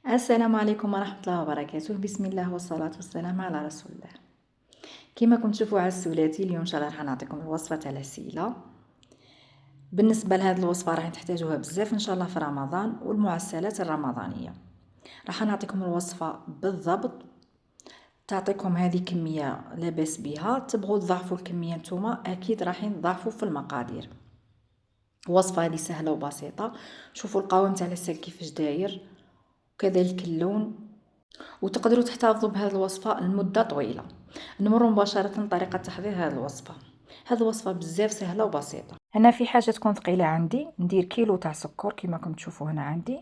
السلام عليكم ورحمة الله وبركاته. بسم الله والصلاة والسلام على رسول الله. كما كنتم تشوفوا عسولاتي اليوم ان شاء الله راح نعطيكم الوصفة تاع العسيلة. بالنسبة لهذه الوصفة راح تحتاجوها بزاف ان شاء الله في رمضان والمعسلات الرمضانية. راح نعطيكم الوصفة بالضبط، تعطيكم هذه كمية لاباس بها. تبغوا تضاعفوا الكمية نتوما اكيد راح تضاعفوا في المقادير. الوصفة هذه سهلة وبسيطة. شوفوا القوام تاع العسل كيفاش داير وكذلك اللون، وتقدروا تحتفظوا بهذه الوصفة لمدة طويلة. نمر مباشرة لطريقة تحضير هذه الوصفة. هذه الوصفة بزاف سهلة وبسيطة. هنا في حاجة تكون ثقيلة عندي ندير كيلو تاع سكر كما كنتم تشوفوا هنا عندي.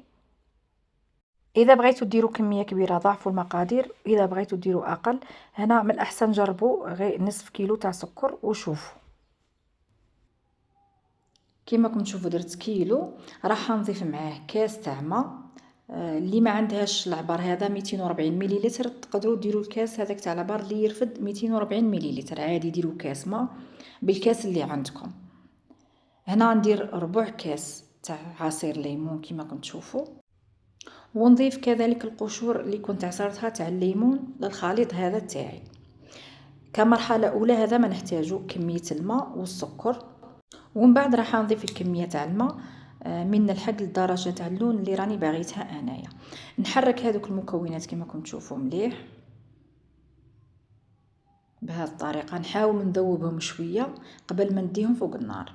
اذا بغيتوا ديروا كمية كبيرة ضاعفوا المقادير، اذا بغيتوا ديروا اقل هنا من الاحسن جربوا غير نصف كيلو تاع سكر وشوفوا. كما كنتم تشوفوا درت كيلو. راح نضيف معاه كاس تاع ماء. اللي ما عندهاش العبار هذا 240 مليلتر تقدروا ديروا الكاس هذاك تاع العبار اللي يرفد 240 مليلتر عادي. ديروا كاس ماء بالكاس اللي عندكم. هنا ندير ربع كاس تاع عصير ليمون كما كنتم تشوفوا، ونضيف كذلك القشور اللي كنت عصرتها تاع الليمون للخليط هذا تاعي. كمرحله اولى هذا ما نحتاجو كميه الماء والسكر، ومن بعد راح نضيف الكميه تاع الماء من الحق للدرجه تاع اللون اللي راني باغيتها انايا. نحرك هذوك المكونات كما كنتم تشوفوا مليح بهذه الطريقه. نحاول نذوبهم شويه قبل ما نديهم فوق النار.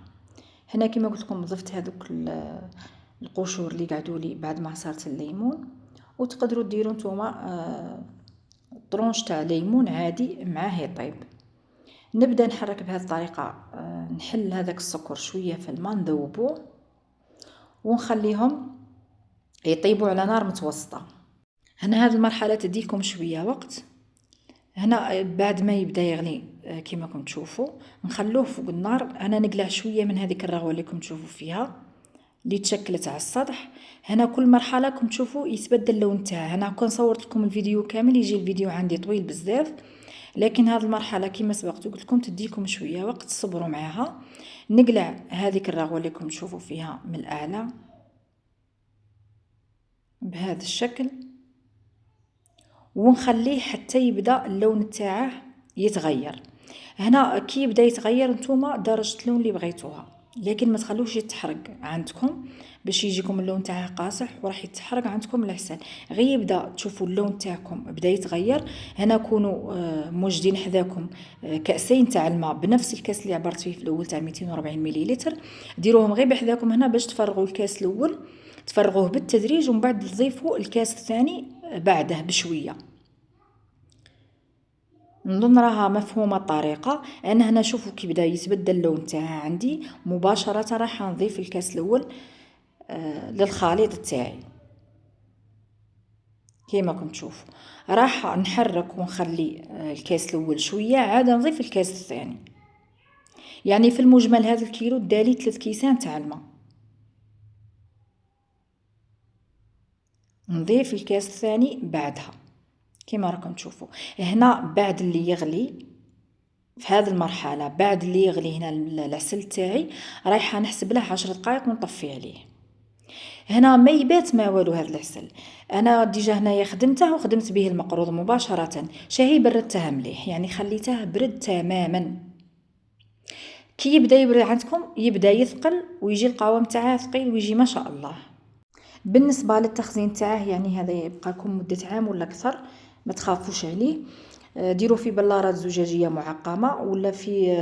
هنا كما قلت لكم ضفت هذوك القشور اللي قعدوا لي بعد ما عصرت الليمون، وتقدروا ديروا نتوما طرونش تاع ليمون عادي معاه يطيب. نبدا نحرك بهذه الطريقه. نحل هذاك السكر شويه في الماء نذوبوه ونخليهم يطيبوا على نار متوسطه. هنا هذه المرحله تديكم شويه وقت. هنا بعد ما يبدا يغلي كما كنتم تشوفوا نخلوه فوق النار. انا نقلع شويه من هذيك الرغوه اللي كنتم تشوفوا فيها اللي تشكلت على السطح. هنا كل مرحله كنتم تشوفوا يتبدل اللون تاعها. هنا كون صورت لكم الفيديو كامل يجي الفيديو عندي طويل بزاف، لكن هذه المرحله كما سبقت قلت لكم تديكم شويه وقت تصبروا معها. نقلع هذيك الرغوه اللي كنتم تشوفوا فيها من الاعلى بهذا الشكل، ونخليه حتى يبدا اللون تاعه يتغير. هنا كي يبدا يتغير نتوما درجه اللون اللي بغيتوها، لكن ما تخلوش يتحرق عندكم باش يجيكم اللون تاعه قاصح وراح يتحرق عندكم العسل. غير يبدا تشوفوا اللون تاعكم بدا يتغير. هنا كونوا موجدين حذاكم كاسين تاع الماء بنفس الكاس اللي عبرت فيه في الاول تاع 240 مليلتر. ديروهم غير بحذاكم هنا باش تفرغوا الكاس الاول، تفرغوه بالتدريج ومن بعد تضيفوا الكاس الثاني بعده بشويه. نظن راها مفهومه الطريقه. انا هنا شوفوا كي بدا يتبدل اللون تاعها عندي مباشره راح نضيف الكاس الاول للخليط تاعي. كيما كنتم تشوفوا راح نحرك ونخلي الكاس الاول شويه عاد نضيف الكاس الثاني. يعني في المجمل هذا الكيلو دالي 3 كيسان تاع الماء. نضيف الكاس الثاني بعدها كما راكم تشوفوا. هنا بعد اللي يغلي في هذه المرحله، بعد اللي يغلي هنا العسل تاعي رايحه نحسب له 10 دقائق ونطفي عليه. هنا ما يبات ما والو هذا العسل. انا ديجا هنايا خدمته وخدمت به المقروض مباشره. شاهي بردته مليح يعني خليته برد تماما. كي يبدا يبرد عندكم يبدا يثقل ويجي القوام تاعه ثقيل ويجي ما شاء الله. بالنسبه للتخزين تاعه يعني هذا يبقى لكم مده عام ولا اكثر، ما تخافوش عليه. ديروا في بلارات زجاجيه معقمه ولا في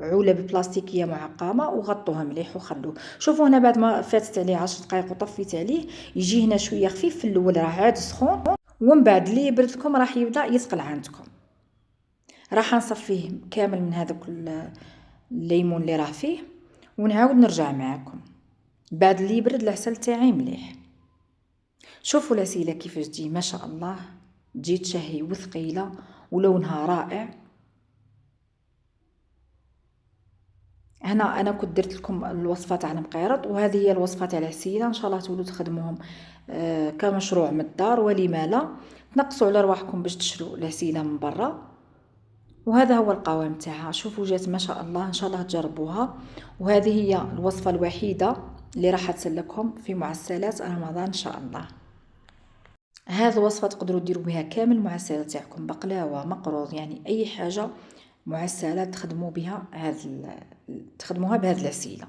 علب بلاستيكيه معقمه وغطوها مليح وخلوه. شوفوا هنا بعد ما فاتت عليه 10 دقائق وطفيت عليه يجي هنا شويه خفيف. في الاول راه عاد سخون ومن بعد اللي يبرد لكم راح يبدا يثقل عندكم. راح نصفيه كامل من هذاك الليمون اللي راه فيه ونعاود نرجع معكم بعد اللي يبرد العسل تاعي مليح. شوفوا العسيله كيفاش تجي ما شاء الله، تجي تشهي وثقيله ولونها رائع. هنا انا كنت درت لكم الوصفه تاع المقيرط، وهذه هي الوصفه تاع العسيله. ان شاء الله تولوا تخدموهم كمشروع من الدار، ولما لا تنقصوا على رواحكم باش تشروا العسيله من برا. وهذا هو القوام تاعها. شوفوا جات ما شاء الله. ان شاء الله تجربوها. وهذه هي الوصفه الوحيده اللي راح تسلكم في معسلات رمضان ان شاء الله. هذه الوصفة تقدروا ديروا بها كامل المعسلات تاعكم، بقلاوة، مقروض، يعني أي حاجة معسلة تخدموا بها تخدموها بهذه العسيلة.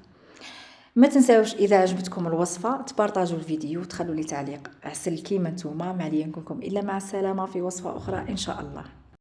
ما تنساوش اذا عجبتكم الوصفه تبارطاجوا الفيديو وتخلوا لي تعليق. عسل كيما نتوما، ما عليا نقولكم الا مع السلامه في وصفه اخرى ان شاء الله.